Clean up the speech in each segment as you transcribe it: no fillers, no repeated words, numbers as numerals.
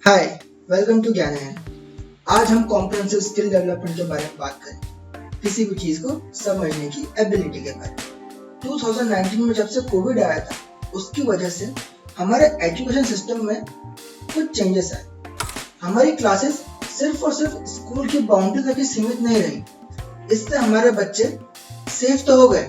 Hi, welcome to ज्ञान है। आज हम कॉम्प्रिहेंसिव स्किल डेवलपमेंट के बारे में बात करें, किसी भी चीज को समझने की एबिलिटी के बारे में। 2019 में जब से कोविड आया था, उसकी वजह से हमारे एजुकेशन सिस्टम में कुछ चेंजेस आए। हमारी क्लासेस सिर्फ और सिर्फ स्कूल की बाउंड्री तक ही सीमित नहीं रही। इससे हमारे बच्चे सेफ तो हो गए,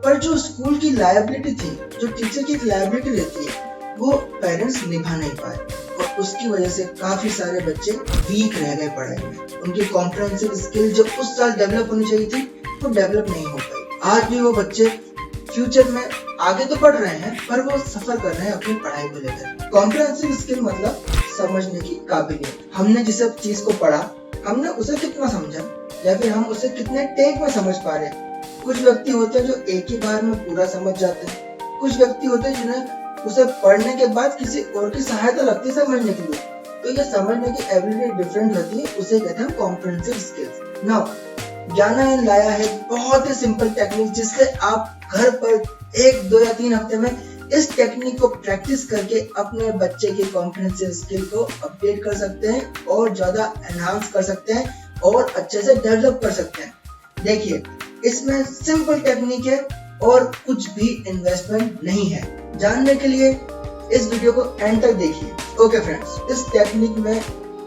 पर जो स्कूल की लायबिलिटी थी, जो टीचर की एक लायबिलिटी रहती है, वो पेरेंट्स निभा नहीं पाए और उसकी वजह से काफी सारे बच्चे वीक रह गए पढ़ाई में। उनकी कॉम्प्रिहेंसिव स्किल जो उस साल डेवलप होनी चाहिए थी, वो डेवलप नहीं हो पाई। आज भी वो बच्चे फ्यूचर में आगे तो पढ़ रहे हैं, पर वो सफर कर रहे हैं अपनी पढ़ाई को लेकर। कॉम्प्रिहेंसिव स्किल मतलब समझने की काबिलियत। हमने जिस चीज को पढ़ा, हमने उसे कितना समझा, या फिर हम उसे कितने टेक में समझ पा रहे हैं। कुछ व्यक्ति होते हैं जो एक ही बार में पूरा समझ जाते हैं। कुछ व्यक्ति होते हैं जिन्हें उसे पढ़ने के बाद किसी और की सहायता लगती है समझने के लिए। तो ये समझने की एबिलिटी डिफरेंट होती है, उसे कहते हैं कॉम्प्रिहेंसिव स्किल्स। नाउ ज्ञान लाया है बहुत ही सिंपल टेक्निक, जिससे आप घर पर 1, 2 या 3 हफ्ते में इस टेक्निक को प्रैक्टिस करके अपने बच्चे की कॉम्प्रिहेंसिव स्किल को अपडेट कर सकते हैं और ज्यादा एनहांस कर सकते हैं और अच्छे से डेवलप कर सकते हैं। देखिए, इसमें सिंपल टेक्निक है और कुछ भी इन्वेस्टमेंट नहीं है। जानने के लिए इस वीडियो को एंड तक देखिए। ओके फ्रेंड्स, इस टेक्निक में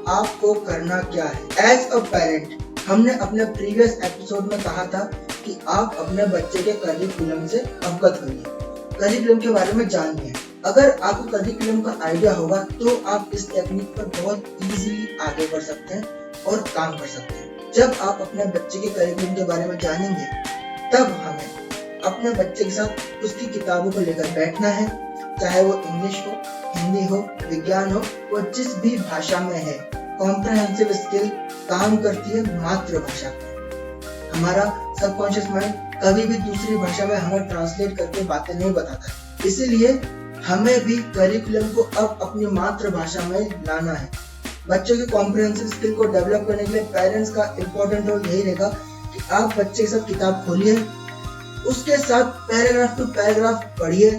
आपको करना क्या है। एज अ पेरेंट, हमने अपने प्रीवियस एपिसोड में कहा था कि आप अपने बच्चे के करिकुलम से अवगत होइए, करिकुलम के बारे में जानिए। अगर आपको करिकुलम का आइडिया होगा तो आप इस टेक्निक पर बहुत इजीली आगे बढ़ सकते हैं और काम कर सकते हैं। जब आप अपने बच्चे के करिकुलम के बारे में जानेंगे, तब हमें अपने बच्चे के साथ उसकी किताबों को लेकर बैठना है, चाहे वो इंग्लिश हो, हिंदी हो, विज्ञान हो, वो जिस भी भाषा में है। कॉम्प्रिहेंसिव स्किल काम करती है मातृभाषा पर। हमारा सबकॉन्शियस माइंड कभी भी दूसरी भाषा में हमें ट्रांसलेट करके बातें नहीं बताता है। इसीलिए हमें भी करिकुलम को अब अपनी मातृभाषा में लाना है। बच्चों की कॉम्प्रिहेंसिव स्किल को डेवलप करने के लिए पेरेंट्स का इम्पोर्टेंट रोल यही रहेगा कि आप बच्चे के साथ किताब खोलिए, उसके साथ पैराग्राफ टू पैराग्राफ पढ़िए।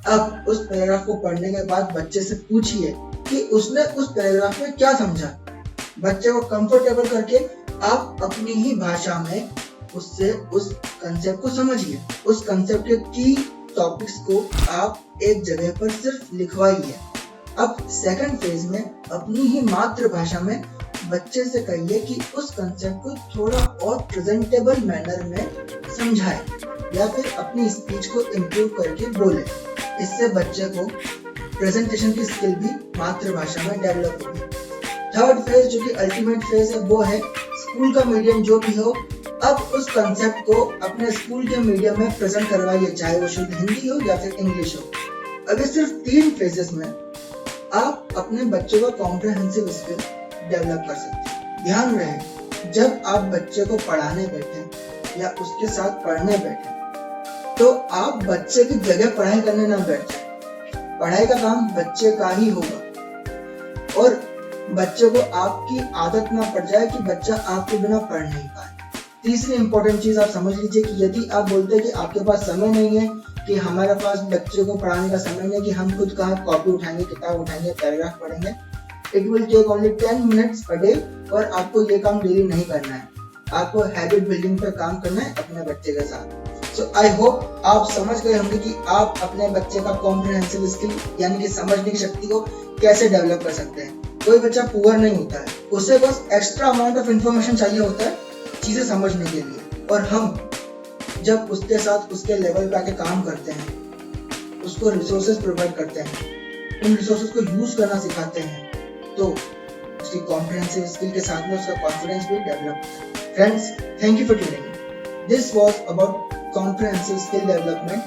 अब उस पैराग्राफ को पढ़ने के बाद बच्चे से पूछिए कि उसने उस पैराग्राफ में क्या समझा। बच्चे को कंफर्टेबल करके आप अपनी ही भाषा में उससे उस कंसेप्ट को समझिए। उस कंसेप्ट के की टॉपिक्स को आप एक जगह पर सिर्फ लिखवाइए। अब सेकंड फेज में अपनी ही मातृभाषा में बच्चे से कहिए कि उस कंसेप्ट को थोड़ा और प्रेजेंटेबल मैनर में समझाए, या फिर अपनी स्पीच को इम्प्रूव करके बोले। इससे बच्चे को प्रेजेंटेशन की स्किल भी मातृभाषा में डेवलप होगी। थर्ड फेज, जो कि अल्टीमेट फेज है, वो है स्कूल का मीडियम जो भी हो, अब उस कंसेप्ट को अपने स्कूल के मीडियम में प्रेजेंट करवाइए, चाहे वो शुद्ध हिंदी हो या फिर इंग्लिश हो। अभी सिर्फ 3 फेजेस में आप अपने बच्चे को कॉम्प्रिहेंसिव स्किल डेवलप कर सकते हैं। ध्यान रहे, जब आप बच्चे को पढ़ाने बैठे या उसके साथ पढ़ने बैठे, तो आप बच्चे की जगह पढ़ाई करने ना बैठे। पढ़ाई का काम बच्चे का ही होगा और बच्चे को आपकी आदत ना पड़ जाए कि बच्चा आपके बिना पढ़ नहीं पाए। तीसरी इंपॉर्टेंट चीज आप समझ लीजिए कि यदि आप बोलते हैं कि आपके पास समय नहीं है, कि हमारे पास बच्चे को पढ़ाने का समय नहीं है, कि हम खुद कहाँ कॉपी उठाएंगे, किताब उठाएंगे, पैराग्राफ पढ़ेंगे, it will take only 10 minutes a day, और आपको ये काम डेली नहीं करना है। आपको हैबिट बिल्डिंग पर काम करना है अपने बच्चे के साथ। सो आई होप आप समझ गए होंगे कि आप अपने बच्चे का कॉम्प्रिहेंसिव स्किल यानी कि समझने की शक्ति को कैसे डेवलप कर सकते हैं। कोई बच्चा पुअर नहीं होता है, उसे बस एक्स्ट्रा अमाउंट ऑफ इंफॉर्मेशन चाहिए होता है चीजें समझने के लिए, और हम जब उसके साथ उसके लेवल पे आके काम करते हैं, उसको रिसोर्सेज प्रोवाइड करते हैं, उन रिसोर्सेज को यूज करना सिखाते हैं, तो उसकी कॉम्प्रिहेंसिव स्किल के साथ में उसका कॉन्फिडेंस भी डेवलप होता है। Friends, thank you for tuning in. This was about comprehensive skill development.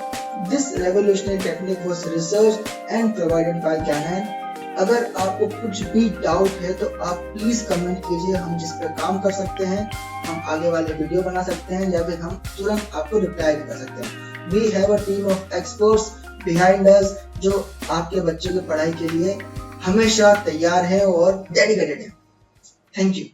This revolutionary technique was researched and provided by Gyanan. अगर आपको कुछ भी डाउट है तो आप प्लीज कमेंट कीजिए, हम जिस पर काम कर सकते हैं, हम आगे वाले वीडियो बना सकते हैं, या फिर हम तुरंत आपको रिप्लाई भी कर सकते हैं। We have a team of experts behind us जो आपके बच्चे की पढ़ाई के लिए हमेशा तैयार है और डेडिकेटेड है। Thank you.